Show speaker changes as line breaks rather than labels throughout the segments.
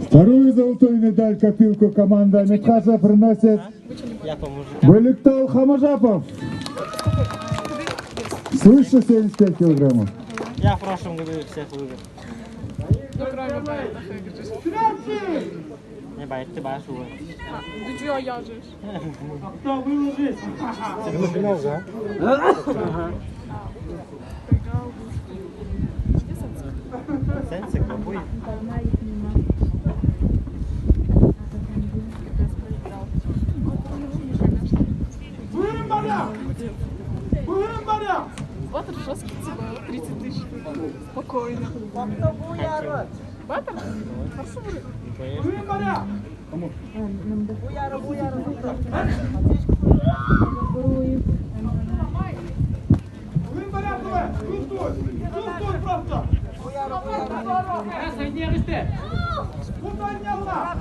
Вторую золотую медаль копилку команда Медхаса приносит Вылектал Хамажапов. Свыше 75 килограммов.
Я в прошлом году всех выиграл.
Ну, кроме Байта.
Не Байт, ты Байт уже.
Да чё я же?
Кто выложись?
Ты на финал, да? Сенсик, какой?
Buyurun bana! Buyurun bana!
Баттер жесткий типа 30 тысяч. Спокойно. Баттер? Хорошо будет.
Buyurun bana! Buyurun bana Abdullah! Dur просто! Sen niye işte? Buradan yalla!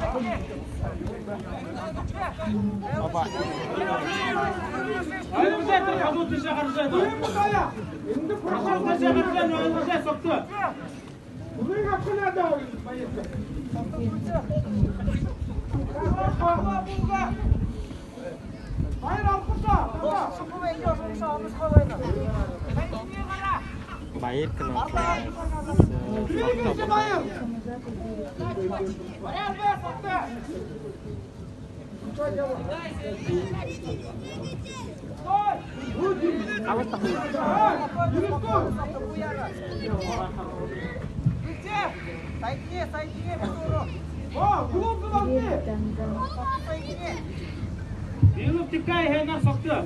Baba.
Hayır bize de kabul dışı karışıyor. Buyurun bana! Şimdi program dışı karışıyor. Önümüze soktu. Bunun hakkı nerede oyun? Hayır alkışla!
Bayır kena.
Yürü gitsin hayır! Hayır be soktu! Yılıp dikkat hemen soktu.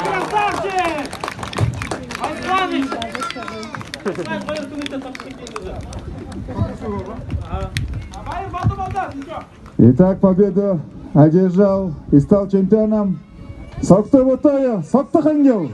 Красавчик! Александрович!
Итак, победу одержал и стал чемпионом Сокто Бутоя, Сокто Хангел.